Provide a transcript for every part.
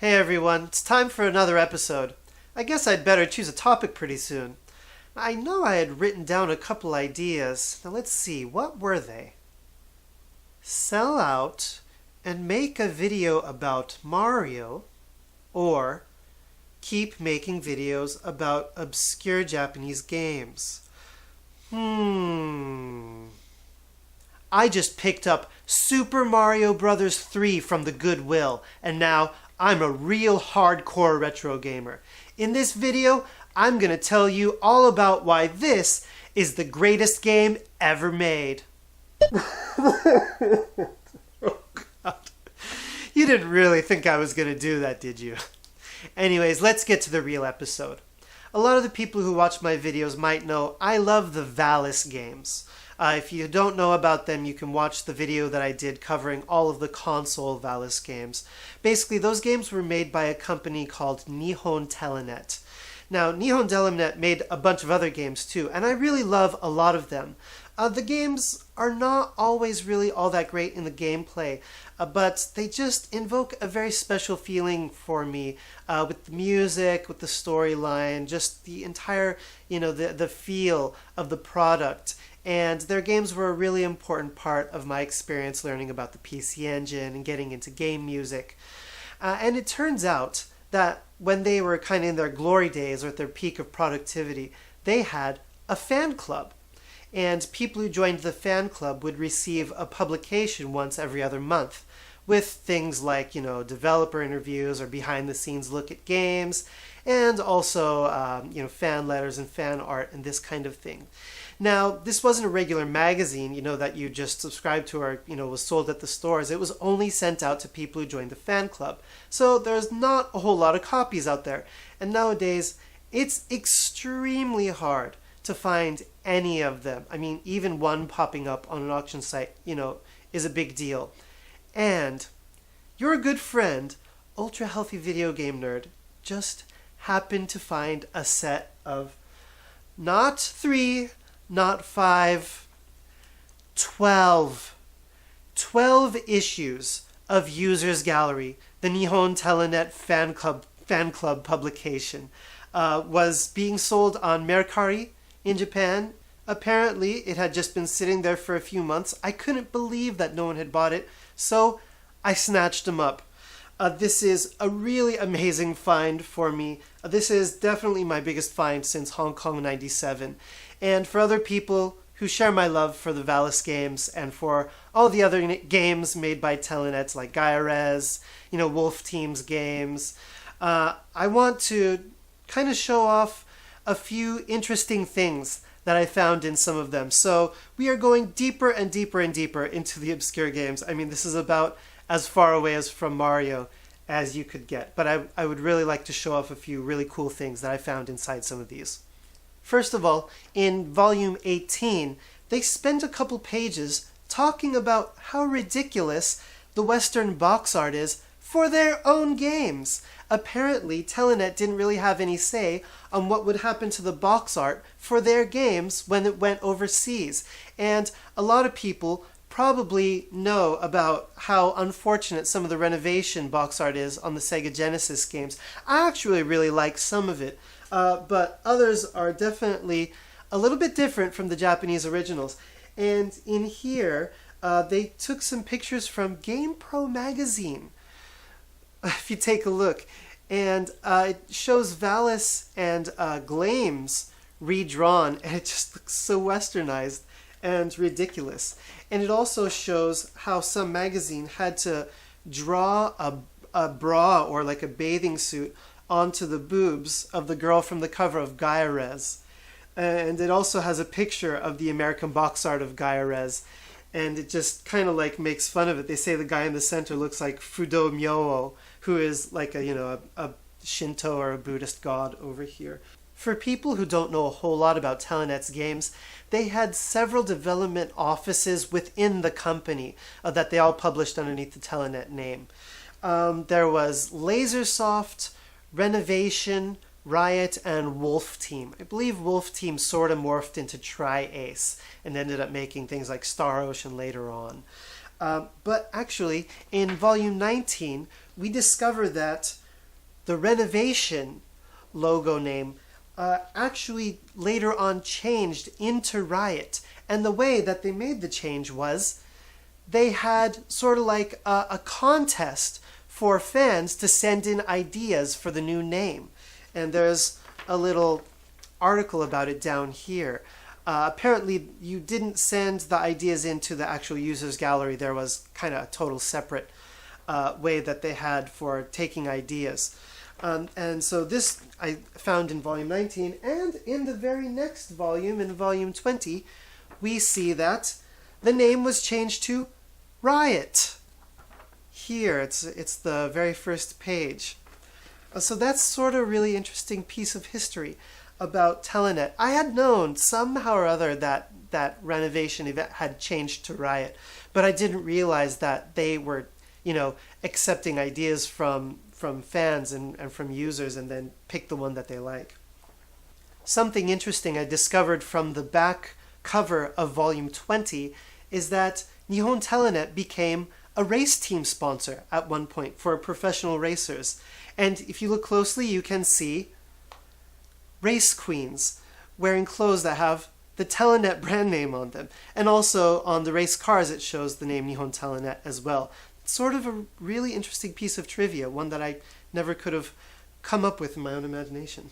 Hey everyone, it's time for another episode. I guess I'd better choose a topic pretty soon. I know I had written down a couple ideas. Now let's see, what were they? Sell out and make a video about Mario, or keep making videos about obscure Japanese games. I just picked up Super Mario Bros. 3 from the Goodwill, and now I'm a real hardcore retro gamer. In this video, I'm gonna tell you all about why this is the greatest game ever made. Oh God. You didn't really think I was gonna do that, did you? Anyways, let's get to the real episode. A lot of the people who watch my videos might know I love the Valis games. If you don't know about them, you can watch the video that I did covering all of the console Valis games. Basically, those games were made by a company called Nihon Telenet. Now, Nihon Telenet made a bunch of other games too, and I really love a lot of them. The games are not always really all that great in the gameplay, but they just invoke a very special feeling for me with the music, with the storyline, just the entire, the feel of the product. And their games were a really important part of my experience learning about the PC Engine and getting into game music. And it turns out that when they were kind of in their glory days or at their peak of productivity, they had a fan club. And people who joined the fan club would receive a publication once every other month with things like, developer interviews or behind-the-scenes look at games, and also, fan letters and fan art and this kind of thing. Now, this wasn't a regular magazine, that you just subscribed to or, was sold at the stores. It was only sent out to people who joined the fan club. So there's not a whole lot of copies out there. And nowadays, it's extremely hard to find any of them. I mean, even one popping up on an auction site, is a big deal. And your good friend, Ultra Healthy Video Game Nerd, just happened to find a set of not 3, not 5, 12 issues of User's Gallery, the Nihon Telenet fan club publication, was being sold on Mercari in Japan. Apparently, it had just been sitting there for a few months. I couldn't believe that no one had bought it, so I snatched them up. This is a really amazing find for me. This is definitely my biggest find since Hong Kong 97. And for other people who share my love for the Valis games and for all the other games made by Telenet like Gaia-Rez, Wolf Team's games, I want to kind of show off a few interesting things that I found in some of them. So we are going deeper and deeper and deeper into the obscure games. I mean, this is about as far away as from Mario as you could get. But I would really like to show off a few really cool things that I found inside some of these. First of all, in volume 18, they spent a couple pages talking about how ridiculous the Western box art is for their own games. Apparently, Telenet didn't really have any say on what would happen to the box art for their games when it went overseas. And a lot of people probably know about how unfortunate some of the renovation box art is on the Sega Genesis games. I actually really like some of it, but others are definitely a little bit different from the Japanese originals. And in here, they took some pictures from GamePro magazine. If you take a look, and it shows Valis and Glames redrawn, and it just looks so westernized and ridiculous. And it also shows how some magazine had to draw a bra or like a bathing suit onto the boobs of the girl from the cover of Gaia-Rez. And it also has a picture of the American box art of Gaia-Rez. And it just kind of like makes fun of it. They say the guy in the center looks like Fudo Myo, who is like a Shinto or a Buddhist god over here. For people who don't know a whole lot about Telenet's games, they had several development offices within the company that they all published underneath the Telenet name. There was Lasersoft, Renovation, Riot, and Wolf Team. I believe Wolf Team sort of morphed into Tri-Ace and ended up making things like Star Ocean later on. But actually, in Volume 19, we discover that The Renovation logo name actually later on changed into Riot. And the way that they made the change was they had sort of like a contest for fans to send in ideas for the new name. And there's a little article about it down here. Apparently, you didn't send the ideas into the actual users gallery. There was kind of a total separate way that they had for taking ideas. And so this I found in volume 19, and in the very next volume, in volume 20, we see that the name was changed to Riot. Here, it's the very first page. So that's sort of a really interesting piece of history about Telenet. I had known somehow or other that that renovation event had changed to Riot, but I didn't realize that they were, accepting ideas from fans and from users and then pick the one that they like. Something interesting I discovered from the back cover of volume 20 is that Nihon Telenet became a race team sponsor at one point for professional racers. And if you look closely, you can see race queens wearing clothes that have the Telenet brand name on them. And also on the race cars, it shows the name Nihon Telenet as well. It's sort of a really interesting piece of trivia, one that I never could have come up with in my own imagination.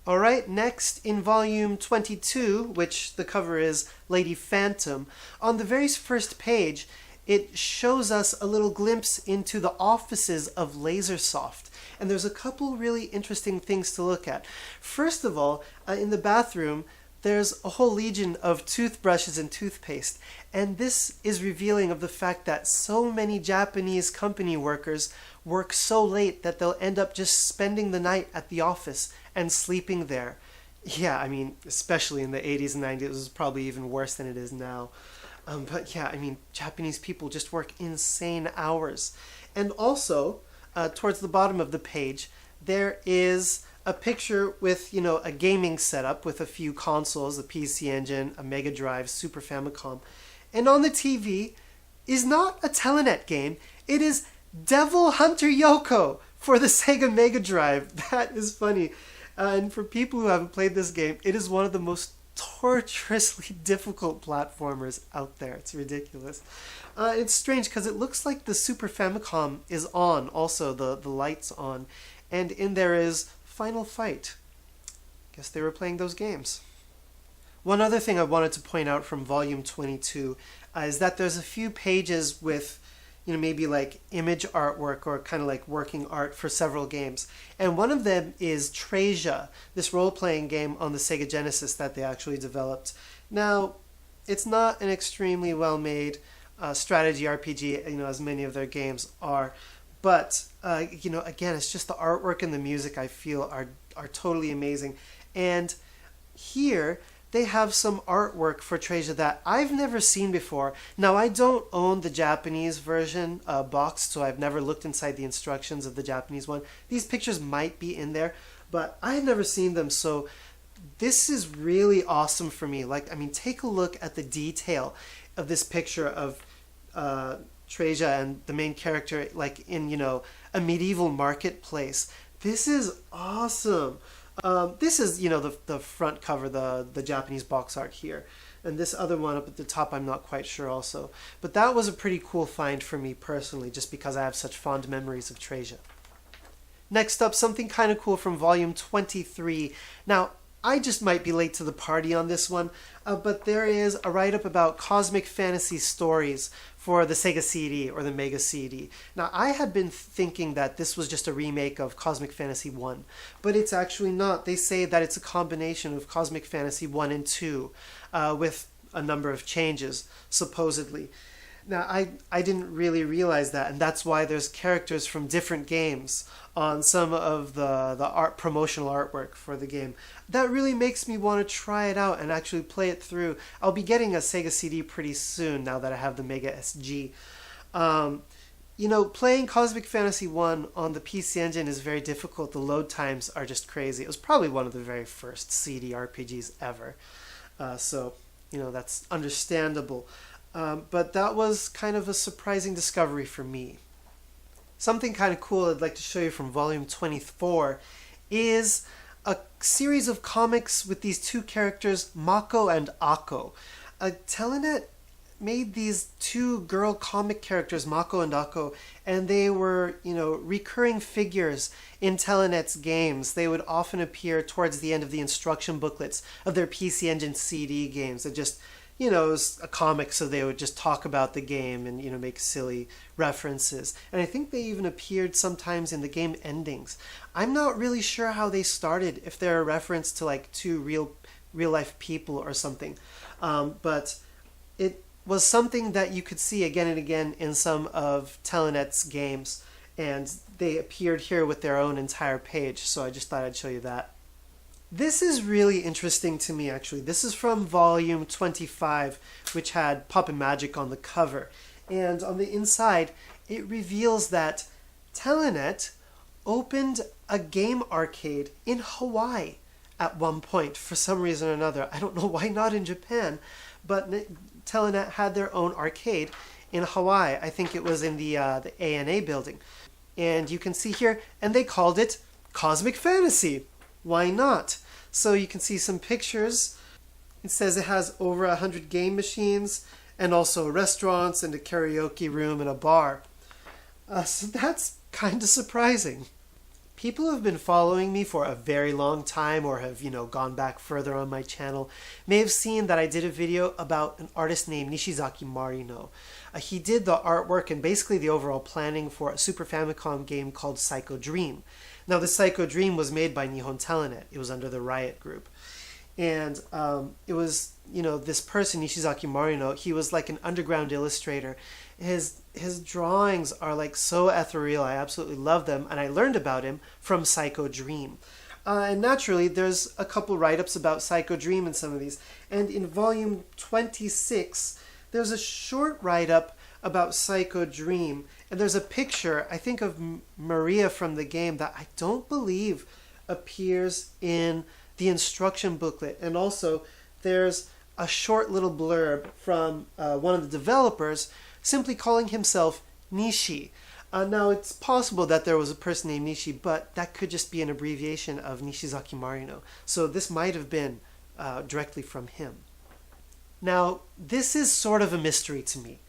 All right, next in volume 22, which the cover is Lady Phantom, on the very first page, it shows us a little glimpse into the offices of Lasersoft. And there's a couple really interesting things to look at. First of all, in the bathroom, there's a whole legion of toothbrushes and toothpaste. And this is revealing of the fact that so many Japanese company workers work so late that they'll end up just spending the night at the office and sleeping there. Yeah, I mean, especially in the 80s and 90s, it was probably even worse than it is now. But yeah, I mean, Japanese people just work insane hours. And also, towards the bottom of the page, there is a picture with, a gaming setup with a few consoles, a PC Engine, a Mega Drive, Super Famicom. And on the TV is not a Telenet game, it is Devil Hunter Yoko for the Sega Mega Drive. That is funny. And for people who haven't played this game, it is one of the most torturously difficult platformers out there. It's ridiculous. It's strange because it looks like the Super Famicom is on, also the light's on, and in there is Final Fight. Guess they were playing those games. One other thing I wanted to point out from volume 22 is that there's a few pages with maybe like image artwork or kind of like working art for several games. And one of them is Treasure, this role-playing game on the Sega Genesis that they actually developed. Now, it's not an extremely well-made strategy RPG, as many of their games are. But, again, it's just the artwork and the music I feel are totally amazing. And here, they have some artwork for Treasure that I've never seen before. Now, I don't own the Japanese version boxed, so I've never looked inside the instructions of the Japanese one. These pictures might be in there, but I've never seen them, so this is really awesome for me. Take a look at the detail of this picture of Treasure and the main character, in, a medieval marketplace. This is awesome. This is, the front cover, the Japanese box art here. And this other one up at the top, I'm not quite sure also. But that was a pretty cool find for me personally, just because I have such fond memories of Treasure. Next up, something kind of cool from volume 23. Now, I just might be late to the party on this one, but there is a write-up about Cosmic Fantasy stories for the Sega CD or the Mega CD. Now, I had been thinking that this was just a remake of Cosmic Fantasy 1, but it's actually not. They say that it's a combination of Cosmic Fantasy 1 and 2 with a number of changes, supposedly. Now, I didn't really realize that, and that's why there's characters from different games on some of the promotional artwork for the game. That really makes me want to try it out and actually play it through. I'll be getting a Sega CD pretty soon now that I have the Mega SG. Playing Cosmic Fantasy 1 on the PC Engine is very difficult. The load times are just crazy. It was probably one of the very first CD RPGs ever. So that's understandable. But that was kind of a surprising discovery for me. Something kind of cool I'd like to show you from volume 24 is a series of comics with these two characters, Mako and Ako. Telenet made these two girl comic characters, Mako and Ako, and they were, recurring figures in Telenet's games. They would often appear towards the end of the instruction booklets of their PC Engine CD games. It just, it was a comic, so they would just talk about the game and, make silly references. And I think they even appeared sometimes in the game endings. I'm not really sure how they started, if they're a reference to like two real life people or something. But it was something that you could see again and again in some of Telenet's games, and they appeared here with their own entire page, so I just thought I'd show you that. This is really interesting to me, actually. This is from volume 25, which had Poppin' Magic on the cover, and on the inside it reveals that Telenet opened a game arcade in Hawaii at one point for some reason or another. I don't know why not in Japan, but Telenet had their own arcade in Hawaii. I think it was in the ANA building. And you can see here, and they called it Cosmic Fantasy. Why not? So you can see some pictures. It says it has over 100 game machines and also restaurants and a karaoke room and a bar. So that's kind of surprising. People who have been following me for a very long time or have, gone back further on my channel may have seen that I did a video about an artist named Nishizaki Marino. He did the artwork and basically the overall planning for a Super Famicom game called Psycho Dream. Now, the Psycho Dream was made by Nihon Telenet. It was under the Riot Group. And it was, this person, Nishizaki Marino, he was like an underground illustrator. His drawings are like so ethereal. I absolutely love them. And I learned about him from Psycho Dream. And naturally, there's a couple write-ups about Psycho Dream in some of these. And in volume 26, there's a short write-up about Psycho Dream. And there's a picture, I think, of Maria from the game that I don't believe appears in the instruction booklet. And also, there's a short little blurb from one of the developers simply calling himself Nishi. Now, it's possible that there was a person named Nishi, but that could just be an abbreviation of Nishizaki Marino. So this might have been directly from him. Now, this is sort of a mystery to me.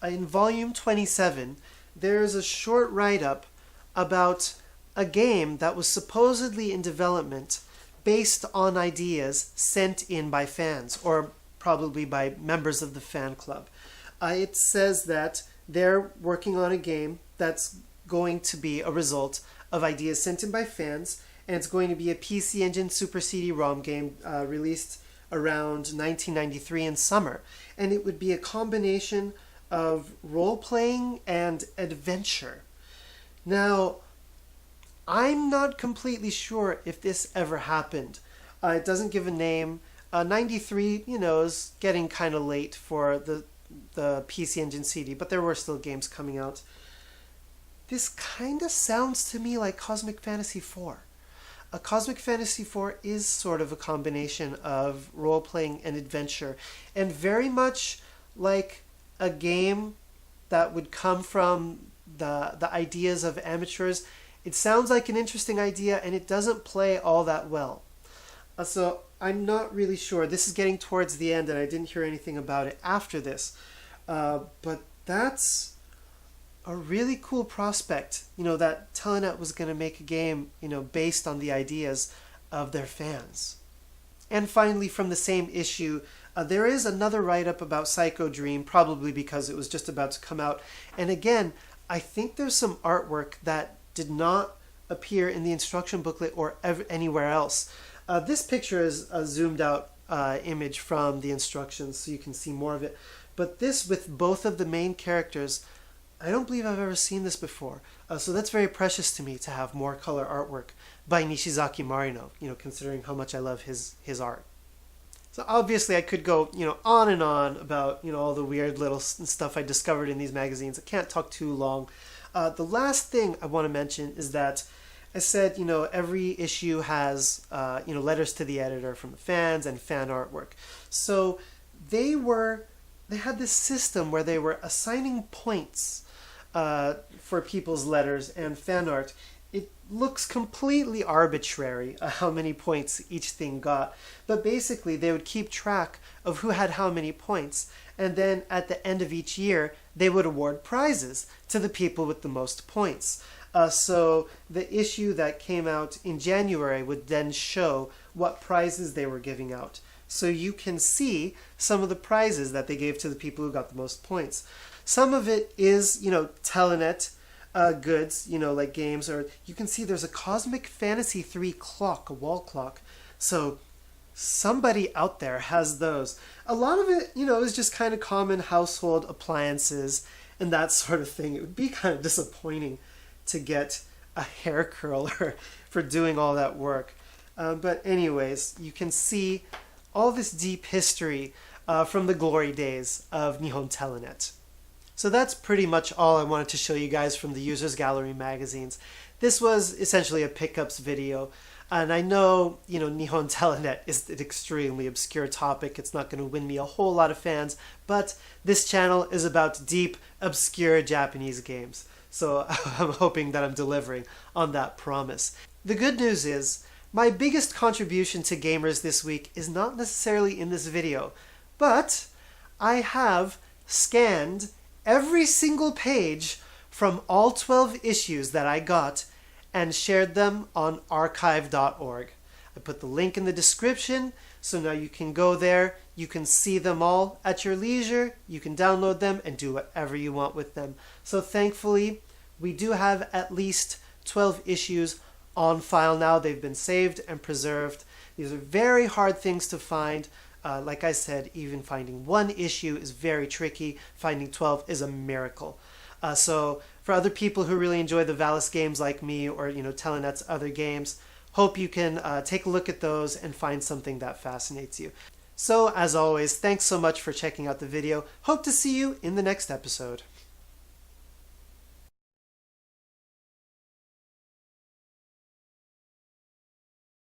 In volume 27, there's a short write-up about a game that was supposedly in development based on ideas sent in by fans, or probably by members of the fan club. It says that they're working on a game that's going to be a result of ideas sent in by fans, and it's going to be a PC Engine Super CD-ROM game released around 1993 in summer. And it would be a combination of role-playing and adventure. Now, I'm not completely sure if this ever happened. It doesn't give a name. 93, is getting kind of late for the PC Engine CD, but there were still games coming out. This kind of sounds to me like Cosmic Fantasy IV. Cosmic Fantasy IV is sort of a combination of role-playing and adventure, and very much like a game that would come from the ideas of amateurs. It sounds like an interesting idea, and it doesn't play all that well. So I'm not really sure. This is getting towards the end, and I didn't hear anything about it after this. But that's a really cool prospect, that Telenet was going to make a game, based on the ideas of their fans. And finally, from the same issue, there is another write-up about Psycho Dream, probably because it was just about to come out. And again, I think there's some artwork that did not appear in the instruction booklet or anywhere else. This picture is a zoomed out image from the instructions, so you can see more of it. But this, with both of the main characters, I don't believe I've ever seen this before. So that's very precious to me, to have more color artwork by Nishizaki Marino, considering how much I love his art. So obviously I could go, on and on about, all the weird little stuff I discovered in these magazines. I can't talk too long. The last thing I want to mention is that I said, every issue has, letters to the editor from the fans and fan artwork. So they had this system where they were assigning points for people's letters and fan art, it looks completely arbitrary how many points each thing got. But basically, they would keep track of who had how many points, and then at the end of each year, they would award prizes to the people with the most points. So the issue that came out in January would then show what prizes they were giving out. So you can see some of the prizes that they gave to the people who got the most points. Some of it is, Telenet goods, like games, or you can see there's a Cosmic Fantasy 3 clock, a wall clock. So somebody out there has those. A lot of it, is just kind of common household appliances and that sort of thing. It would be kind of disappointing to get a hair curler for doing all that work. But anyways, you can see all this deep history from the glory days of Nihon Telenet. So that's pretty much all I wanted to show you guys from the Users Gallery magazines. This was essentially a pickups video. And I know, Nihon Telenet is an extremely obscure topic. It's not going to win me a whole lot of fans. But this channel is about deep, obscure Japanese games. So I'm hoping that I'm delivering on that promise. The good news is, my biggest contribution to gamers this week is not necessarily in this video, but I have scanned every single page from all 12 issues that I got and shared them on archive.org. I put the link in the description, so now you can go there, you can see them all at your leisure, you can download them and do whatever you want with them. So thankfully, we do have at least 12 issues on file now. They've been saved and preserved. These are very hard things to find. Like I said, even finding one issue is very tricky. Finding 12 is a miracle. So for other people who really enjoy the Valis games like me, or Telenet's other games, hope you can take a look at those and find something that fascinates you. So as always, thanks so much for checking out the video. Hope to see you in the next episode.